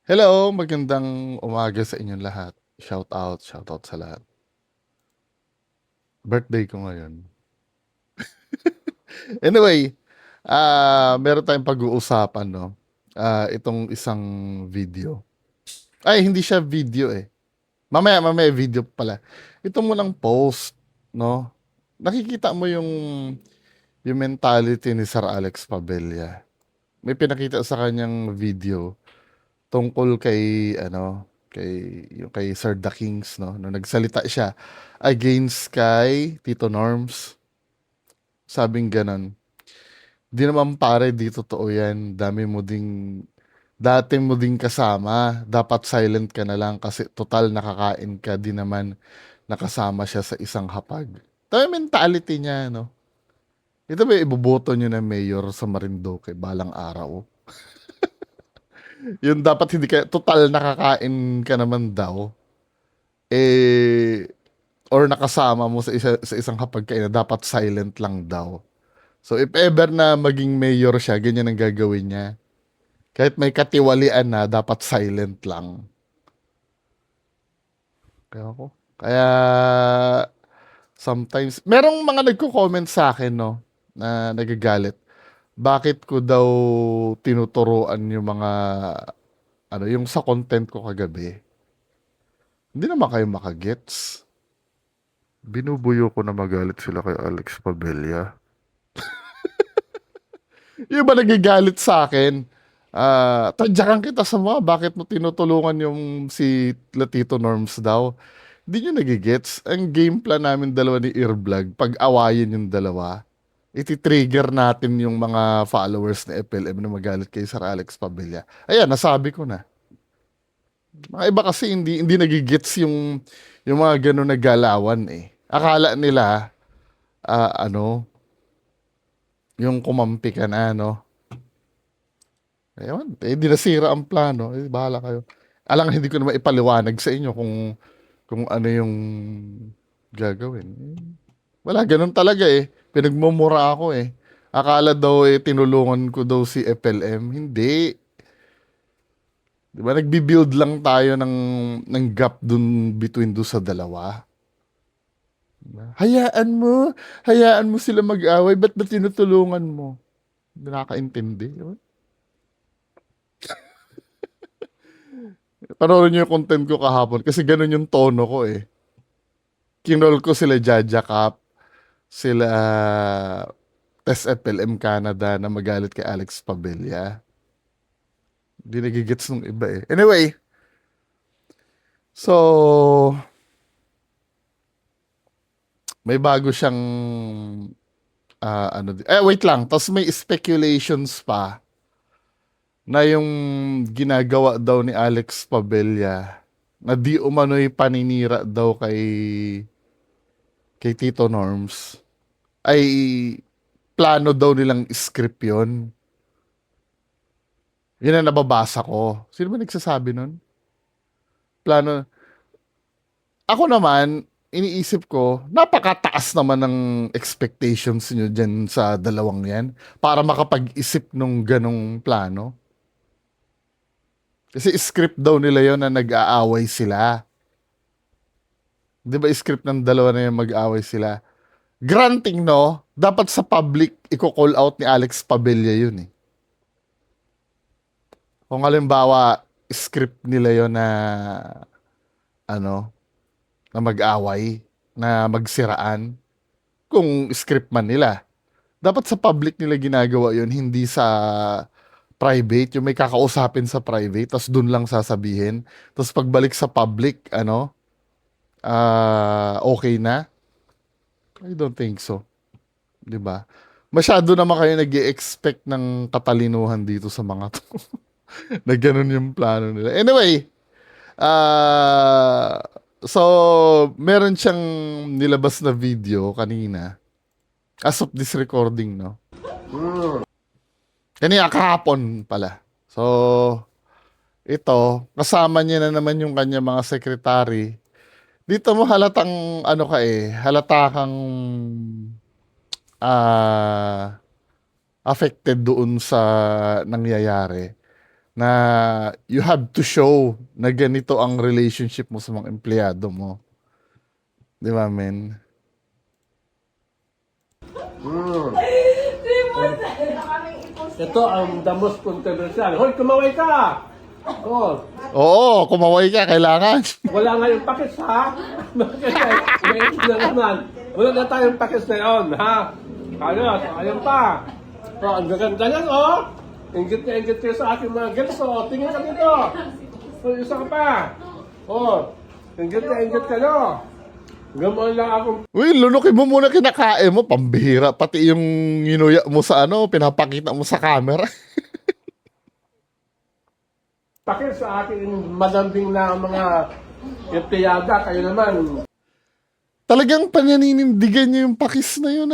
Hello, magandang umaga sa inyong lahat. Shout out sa lahat. Birthday ko ngayon. Anyway, meron tayong pag-uusapan, no? Itong isang video. Ay, hindi siya video eh. Mamaya video pala. Ito mo lang post, no? Nakikita mo yung mentality ni Sir Alex Pabella. May pinakita sa kanyang video tungkol kay Sir The Kings, no, no, nagsalita siya against kay Tito Norms. Sabing ganon, di naman pare, di totoo yan. Dati mo ding kasama, dapat silent ka na lang kasi total nakakain ka din naman nakasama siya sa isang hapag. Ito yung mentality niya, no. Ito ba iboboto niyo na mayor sa Marinduque balang araw? Yung dapat hindi ka, total nakakain ka naman daw. Eh, or nakasama mo sa isang hapagkainan, dapat silent lang daw. So if ever na maging mayor siya, ganyan ang gagawin niya. Kahit may katiwalian na, dapat silent lang. Kaya sometimes, merong mga nagko-comment sa akin, no, na nagagalit. Bakit ko daw tinuturuan yung mga, yung sa content ko kagabi. Hindi naman kayo makagets. Binubuyo ko na magalit sila kay Alex Pabella. Yung ba nagagalit sa akin? Tadyakan kita sa mga, bakit mo tinutulungan yung si Latito Norms daw? Hindi nyo nagigets. Ang game plan namin dalawa ni Earvlog, pag-awayin yung dalawa, iti-trigger natin yung mga followers na FLM na magalit kay Sir Alex Pabella. Ayan, nasabi ko na. Mga iba kasi hindi nagigets yung mga ganun na galawan eh. Akala nila, yung kumampi ka na, no? Ewan, di nasira ang plano. Bahala kayo. Alang hindi ko na maipaliwanag sa inyo kung ano yung gagawin. Wala, ganun talaga eh. Pinagmumura ako eh. Akala daw tinulungan ko daw si FLM. Hindi. Di ba, nagbi-build lang tayo ng gap dun between do sa dalawa. Diba? Hayaan mo sila mag-away. Ba't ba tinutulungan mo? Hindi nakakaintindi. Diba? Panoorin niyo yung content ko kahapon kasi ganun yung tono ko eh. Kinol ko sila Jaja Cap, sila Tess FLM Canada na magalit kay Alex Pabella. Hindi nagigets nung iba eh. Anyway, so may bago siyang wait lang. Tapos may speculations pa na yung ginagawa daw ni Alex Pabella na di umano'y paninira daw kay Tito Norms ay plano daw nilang script yun. Yun ang nababasa ko. Sino ba nagsasabi nun? Plano. Ako naman, iniisip ko, napakataas naman ng expectations nyo dyan sa dalawang yan para makapag-isip nung ganong plano. Kasi script daw nila yon na nag-aaway sila. Di ba script ng dalawa na yan mag-aaway sila? Granting, no, dapat sa public, i-call out ni Alex Pabella yun eh. Kung halimbawa, script nila yon na, ano, na mag-away, na magsiraan, kung script man nila. Dapat sa public nila ginagawa yun, hindi sa private, yung may kakausapin sa private, tapos dun lang sasabihin. Tapos pagbalik sa public, okay na? I don't think so. 'Di ba? Masyado naman kayo nag-expect ng katalinuhan dito sa mga to. Na ganun yung plano nila. Anyway, ah so meron siyang nilabas na video kanina. As of this recording, no? Kanina kahapon pala. So, ito, kasama niya na naman yung kanya mga secretary. Dito mo halatang halata kang affected doon sa nangyayari. na you have to show na ganito ang relationship mo sa mga empleyado mo. Di ba, men? Ito ang the most controversial. Hoy, kumaway ka! Oh, Oo, kumaway ka, kailangan. wala nga yung pakis, ha? Bakit? Ngayon na naman. Wala na tayong pakis na yun, ha? Ayun pa. Oh, ang gaganda yan, oh. Ingit na ingit kayo sa aking mga girls, oh. Tingin ka dito. Oh, isa ka pa. Oh, ingit na ingit kayo. Gamon lang akong Uy, lunukin mo muna kinakain mo, pambihira. Pati yung ginuya mo sa pinapakita mo sa camera. pakis sa aking madambing na mga empleyada. Kayo naman, Talagang pananinindigan niyo yung pakis na yun,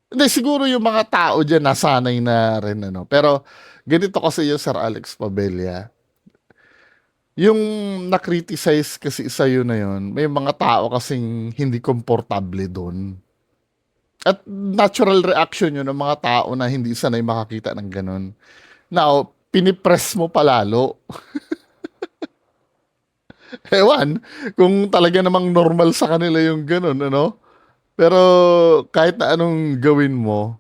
Hindi, siguro yung mga tao dyan nasanay na rin, Pero ganito kasi yung Sir Alex Pabella. Yung na-criticize kasi sa'yo na yun, may mga tao kasing hindi komportable doon. At natural reaction yun ng mga tao na hindi sanay makakita ng ganun. Now, pinipress mo palalo. Ewan, kung talaga namang normal sa kanila yung ganun, Pero kahit na anong gawin mo,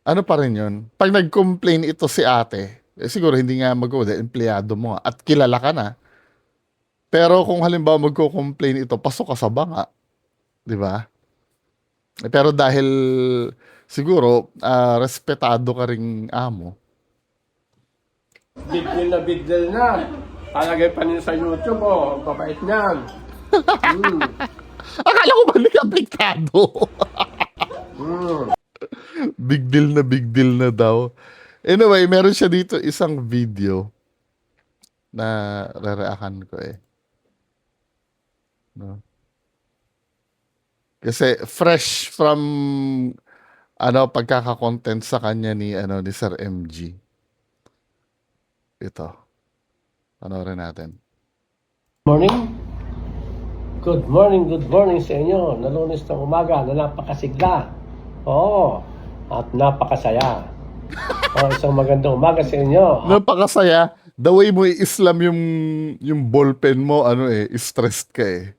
ano pa rin yun? Pag nag-complain ito si ate, siguro hindi nga mag-o, empleyado mo at kilala ka na. Pero kung halimbawa magko-complain ito, pasok ka sa banga, 'di ba? Pero dahil siguro respetado ka ring amo. big deal na. Talagay pa niyo sa YouTube, oh. Ang babait niyan. Akala ko ba hindi apektado? Mm. Big deal na daw. Anyway, meron siya dito isang video na re-reactan ko No? Kasi fresh from pagkaka-content sa kanya ni Sir MG. Ito. Panoorin natin. Morning. Good morning sa inyo. Na Lunes ng umaga na napakasigla. Oo. At napakasaya. Isang magandang umaga sa inyo. Napakasaya. The way mo i-islam yung ballpen mo, stressed ka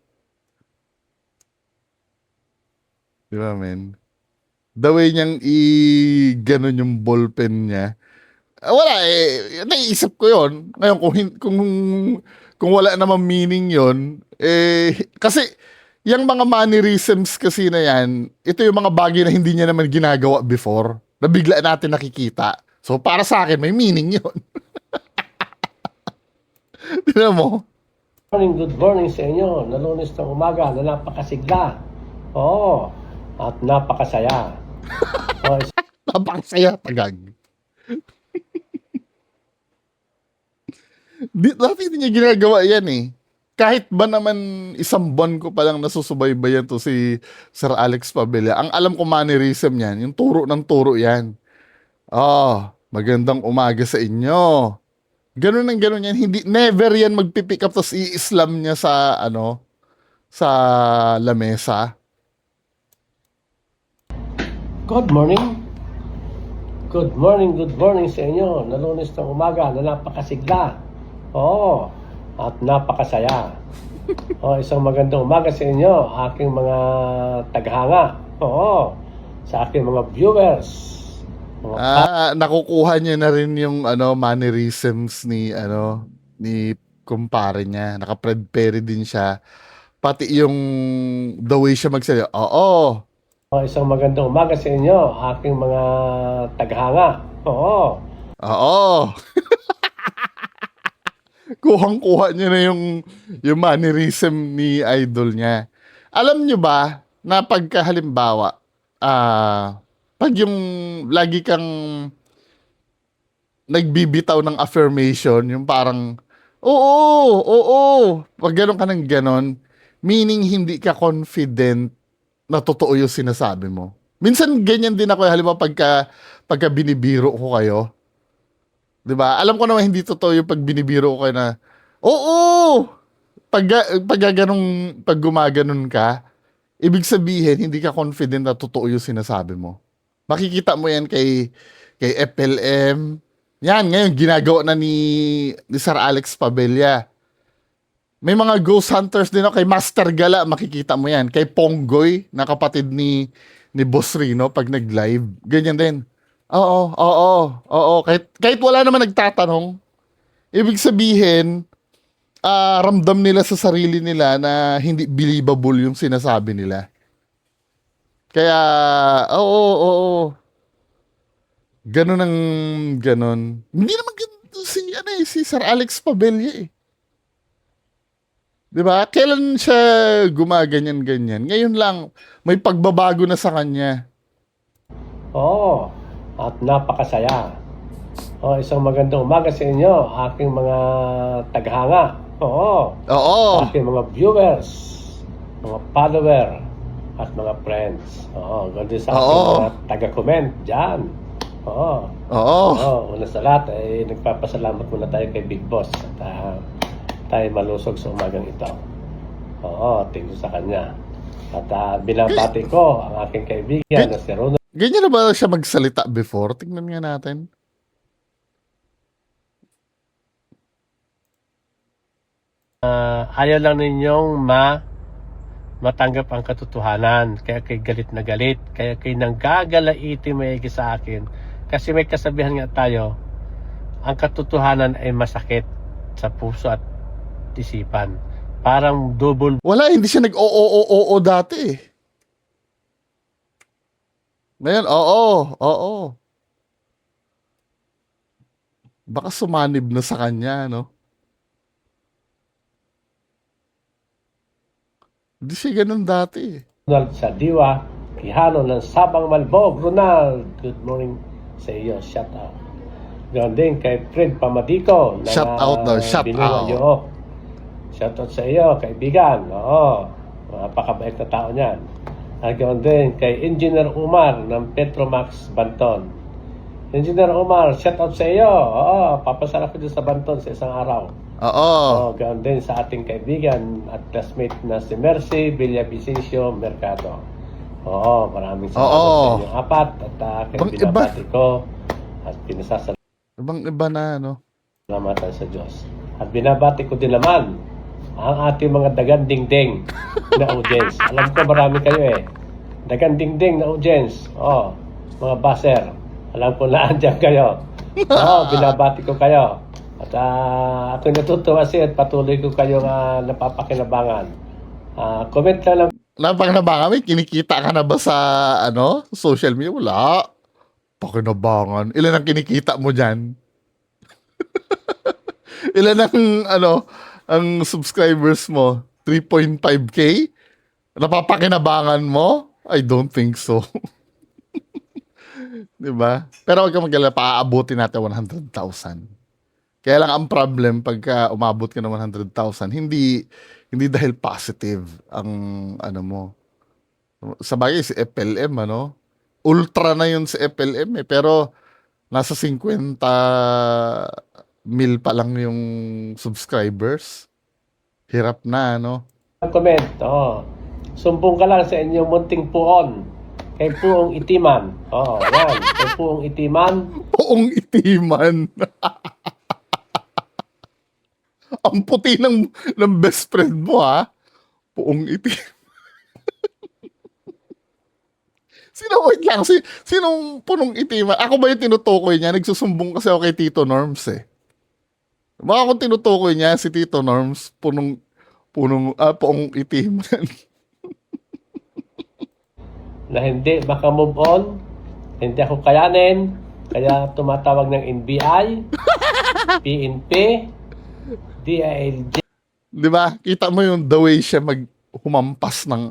Di ba, men? The way niyang i-ganon yung ballpen niya. Wala naiisip ko yon. Ngayon, kung wala namang meaning yon, kasi yung mga mannerisms kasi na yan, ito yung mga bagay na hindi niya naman ginagawa before, na bigla natin nakikita. So, para sa akin, may meaning yon. Tignan mo. Good morning sa inyo. Na Lunes ng umaga na napakasigla. Oo. At napakasaya. Napakasaya, tagag. Dati hindi niya ginagawa yan Kahit ba naman isang buwan ko palang nasusubaybayan to si Sir Alex Pabella, ang alam ko mannerism niyan, yung turo ng turo yan. Magandang umaga sa inyo. Ganun ang ganun yan. Hindi, never yan magpipick up tapos i-islam niya sa lamesa. Good morning. Good morning sa inyo. Na Lunes ng umaga na napakasigla. Oo. At napakasaya. Isang magandang umaga sa inyo, aking mga taghanga. Oo. Sa aking mga viewers. Nakukuha niya na rin yung mannerisms ni kumpare niya. Naka-Fred Perry din siya. Pati yung the way siya magsalita. Oo. Isang magandang umaga sa inyo, aking mga taghanga. Oo. Oo. Kuhang-kuha niya na yung mannerism ni idol niya. Alam niyo ba na pagka halimbawa, pag yung lagi kang nagbibitaw ng affirmation, yung parang, oo, pag gano'n ka ng gano'n, meaning hindi ka confident na totoo yung sinasabi mo. Minsan ganyan din ako, halimbawa pagka binibiro ko kayo. 'Di ba? Alam ko naman hindi totoo yung pag binibiro ko kayo na, oo! Pag gumaganon ka, ibig sabihin, hindi ka confident na totoo yung sinasabi mo. Makikita mo yan kay FLM, Yan, ngayon ginagawa na ni Sir Alex Pabella. May mga ghost hunters din ako. Kay Master Gala, makikita mo yan. Kay Ponggoy, na kapatid ni Boss Rino, pag nag-live. Ganyan din. Oo. Kahit wala naman nagtatanong, ibig sabihin, ramdam nila sa sarili nila na hindi believable yung sinasabi nila. Kaya, oo. Ganun ang ganun. Hindi naman ganun si Sir Alex Pabella eh. 'Di ba? Kailan siya gumaganyan-ganyan? Ngayon lang may pagbabago na sa kanya. Oo, at napakasaya. Isang magandang umaga sa inyo, aking mga taghanga. Oo. Aking mga viewers, mga follower, at mga friends. Ganda sa aking mga taga-comment dyan. Oo. Una sa lahat, nagpapasalamat muna tayo kay Big Boss at tayo malusog sa umagang ito. Thank you sa kanya. At binabati ko ang aking kaibigan na si Ronald. Ganyan na ba siya magsalita before? Tingnan nga natin. Ayaw lang ninyong matanggap ang katotohanan. Kaya kay galit na galit. Kaya kay nanggagalaiti maigi sa akin. Kasi may kasabihan nga tayo, ang katotohanan ay masakit sa puso at isipan. Parang double. Wala, hindi siya nag-oo dati eh. Ngayon, oo. Baka sumanib na sa kanya, no? Hindi siya ganun dati eh. Ronald sa Diwa, Quijano ng Sabang Malbog. Ronald, good morning sa iyo. Shout out. Ganoon din kay Fred Pamadico. Shout out daw, shout out. Shout out sa iyo, kaibigan. Napakabait na tao niyan. At ganoon din kay Engineer Umar ng Petromax Banton. Engineer Umar, shout out sa iyo. Papasarap ko din sa Banton sa isang araw. Ganoon din sa ating kaibigan at classmate na si Mercy Villavicencio Mercado. Maraming salamat sa inyong apat at kay binabati ko at pinasasalamat. Ibang iba na, no? Salamatan sa Diyos. At binabati ko din naman ang ating mga dagandingding na audience. Alam ko marami kayo eh. Dagandingding na audience. Mga baser. Alam ko na andyan kayo. Binabati ko kayo. At ako natutuwa siya at patuloy ko kayong napapakinabangan. Comment lang. Napakinabangan, may kinikita ka na ba sa social media? Wala. Pakinabangan. Ilan ang kinikita mo dyan? Ilan ang subscribers mo? 3.5K? Napapakinabangan mo? I don't think so. Diba? Pero wag ka mag-alala, paaabutin natin 100,000. Kaya lang ang problem pagka umabot ka ng 100,000, hindi dahil positive ang mo. Sabagay si FLM, ultra na yun si FLM eh, pero nasa 50 mil pa lang yung subscribers. Hirap na, Comment. Sumbong ka lang sa inyong munting puon. Kay Puong Itiman. Yan. Kay Puong Itiman. Puong Itiman. Ang puti ng best friend mo, ha? Puong Itiman. Wait lang, sinong punong itiman? Ako ba yung tinutukoy niya? Nagsusumbong kasi ako kay Tito Norms eh. Baka kung tinutukoy niya si Tito Norms, puong itiman. Na hindi makamove on, hindi ako kayanin, kaya tumatawag ng NBI, PNP, DILG. Di ba? Kita mo yung the way siya humampas ng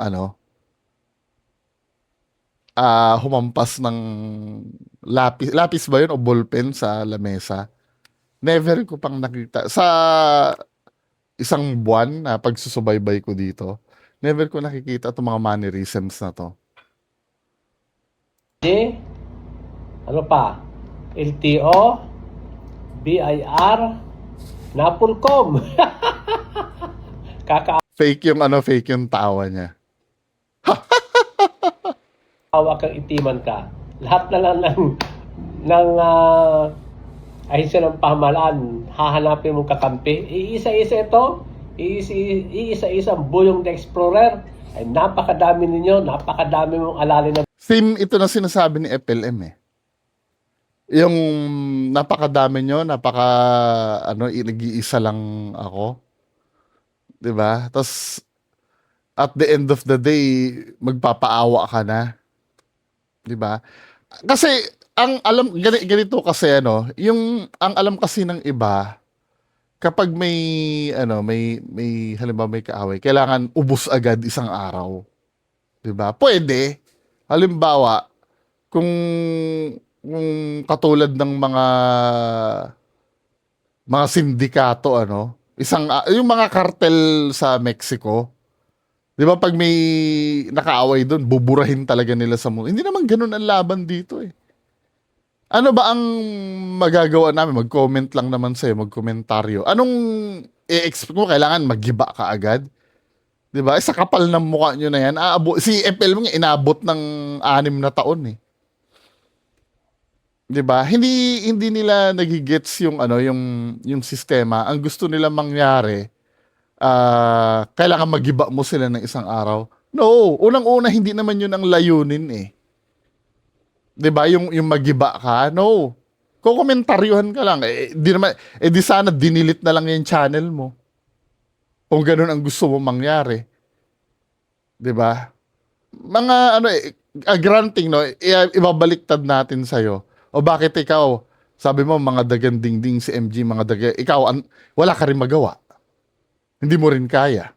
humampas ng lapis ba yun o ballpen sa lamesa. Never ko pang nakita. Sa isang buwan na pagsusubaybay ko dito, never ko nakikita itong mga mannerisms na to. Ano pa? LTO, BIR, Napolcom. Fake yung tawa niya. Hawak kang itiman ka. Lahat na lang ng ahensya ng pamahalaan, hahanapin mong kakampi. Iisa-isa ito, iisa-isa ang Buyong the Explorer. Ay napakadami ninyo, napakadami mong alalin ng Same ito na sinasabi ni FLM eh. Yung napakadami nyo, nag-iisa lang ako. 'Di ba? Tapos at the end of the day, magpapaawa ka na. 'Di ba? Kasi ang alam ganito kasi yung ang alam kasi ng iba, kapag may halimbawa may kaaway, kailangan ubos agad isang araw. 'Di ba? Pwede. Halimbawa, kung katulad ng mga sindikato yung mga kartel sa Mexico, 'di ba, pag may nakaaway doon, buburahin talaga nila sa mundo. Hindi naman ganoon ang laban dito eh. Ano ba ang magagawa namin? Mag-comment lang naman sa'yo, mag-komentaryo. Anong i-expect mo? Kailangan magiba ka agad? 'Di ba? Sa kapal ng mukha nyo na yan, si FL mo nga inabot ng 6 na taon eh. 'Di ba? Hindi nila nagigets yung sistema. Ang gusto nila mangyari, kailangan magiba mo sila ng isang araw. No, unang-una hindi naman yun ang layunin eh. 'Di ba? Yung magiba ka, no. Kokomentaryuhan ka lang. Di sana dinilit na lang yung channel mo. Kung ganun ang gusto mo mangyari. 'Di ba? Mga granting ibabaliktad natin sa'yo. O bakit ikaw, sabi mo mga dagang dingding si MG, ikaw wala ka rin magawa. Hindi mo rin kaya.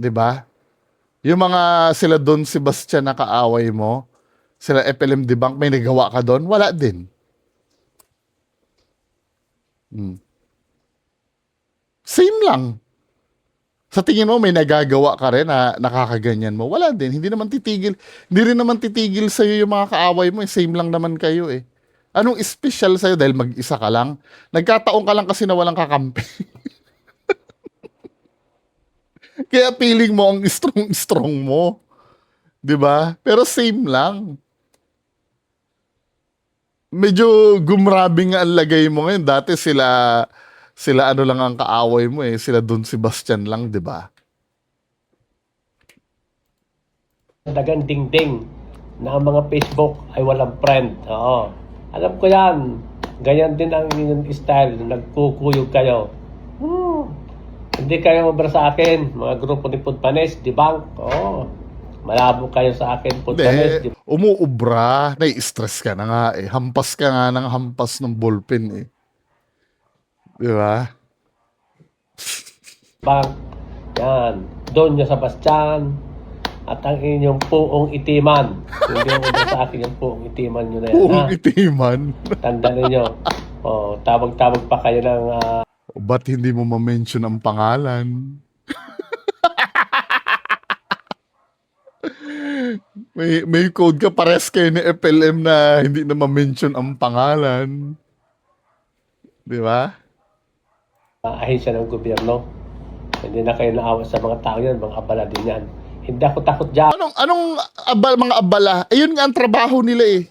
'Di ba? Yung mga sila Don Sebastian na kaaway mo, sila FLM Debunk, may nagawa ka doon? Wala din. Same lang. Sa tingin mo may nagagawa ka rin na nakakaganyan mo? Wala din. Hindi rin naman titigil sa iyo yung mga kaaway mo. Same lang naman kayo eh. Anong special sa'yo dahil mag-isa ka lang? Nagkataon ka lang kasi na walang kakampi. Kaya feeling mo ang strong mo. 'Di ba? Pero same lang. Medyo gumrabi nga ang lagay mo ngayon. Dati sila lang ang kaaway mo eh. Sila Don Sebastian lang, 'di ba? dagang dingding na ang mga Facebook ay walang friend. Oo. Alam ko yan. Ganyan din ang inyong style. Nagkukuyog kayo. Hindi kayo mabra sa akin. Mga grupo ni Pudpanes, Debunk. Oo. Malabo kayo sa akin, Pudpanes. Hindi. Umuubra. Nai-stress ka na nga eh. Hampas ka nga ng hampas ng ballpen eh. 'Di ba? Debunk. Yan. Donya Sebastian. At ang inyong puong itiman. Hindi mo mabra sa akin yung puong itiman nyo na yan. Buong Ha? itiman. Tanda ninyo. Tawag-tawag pa kayo ng Ba't hindi mo ma-mention ang pangalan? May code ka, pares kayo ni FLM na hindi na ma-mention ang pangalan. 'Di ba? ahensya ng gobyerno. Hindi na kayo naawa sa mga tao yan, mga abala din yan. Hindi ako takot dyan. Anong mga abala? Ayun nga ang trabaho nila eh.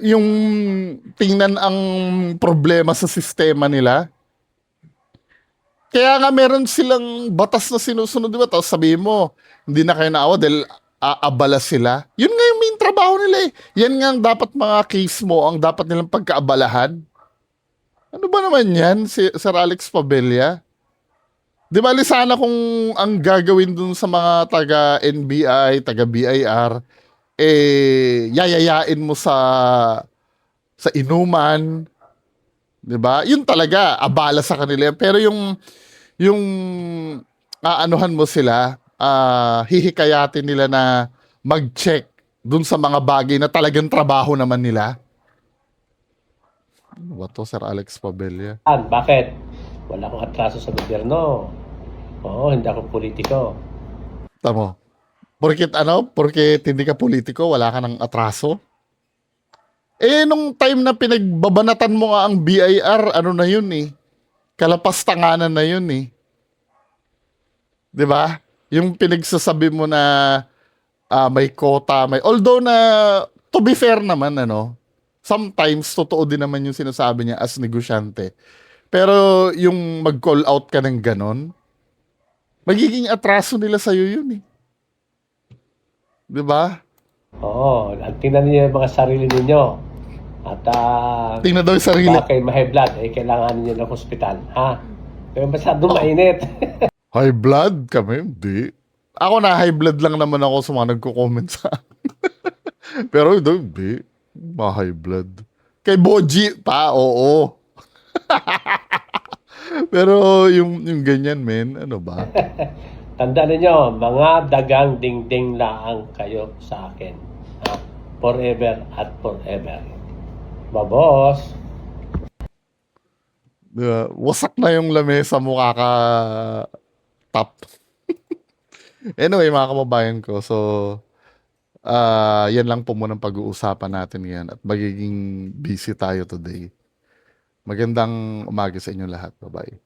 Yung tingnan ang problema sa sistema nila. Kaya nga meron silang batas na sinusunod, di ba? Tapos sabihin mo, hindi na kayo naawa dahil aabala sila. Yun nga yung main trabaho nila eh. Yan nga ang dapat mga case mo, ang dapat nilang pagkaabalahan. Ano ba naman yan, Sir Alex Pabella? Di ba sana kung ang gagawin dun sa mga taga-NBI, taga-BIR, yayayain mo sa inuman, 'di ba? Yun talaga abala sa kanila. Pero yung aanuhan mo sila, hihikayatin nila na mag-check dun sa mga bagay na talagang trabaho naman nila. Ano ba to, Sir Alex Pabella? Bakit? Wala akong atraso sa gobyerno. Oo, hindi ako politiko. Tamo. Porket hindi ka politiko, wala ka ng atraso? Nung time na pinagbabanatan mo nga ang BIR, ano na yun eh. Kalapastanganan na yun eh. 'Di ba? Yung pinagsasabi mo na may quota, although na to be fair naman, ano, sometimes totoo din naman yung sinasabi niya as negosyante. Pero yung mag-call out ka ng ganon, magiging atraso nila sa'yo yun eh. Di ba? Oo, at tingnan niyo yung mga sarili ninyo. At Tingnan daw yung sarili. baka kayo ma-high blood, kailangan niyo ng hospital. Ha? Kaya masyadong mainit. High blood kami? Hindi. Ako na high blood lang naman ako sa mga nagko-comment sa akin. Pero hindi. Ma-high blood. Kay Boji pa, oo. Pero yung ganyan, men, ano ba? Tandaan ninyo, mga dagang dingding lang kayo sa akin. Ha? Forever at forever. Babos! Wasak na yung lamesa mo kaka-top. Anyway, mga kababayan ko, so, yan lang po muna ang pag-uusapan natin ngayon at magiging busy tayo today. Magandang umaga sa inyo lahat. Bye-bye.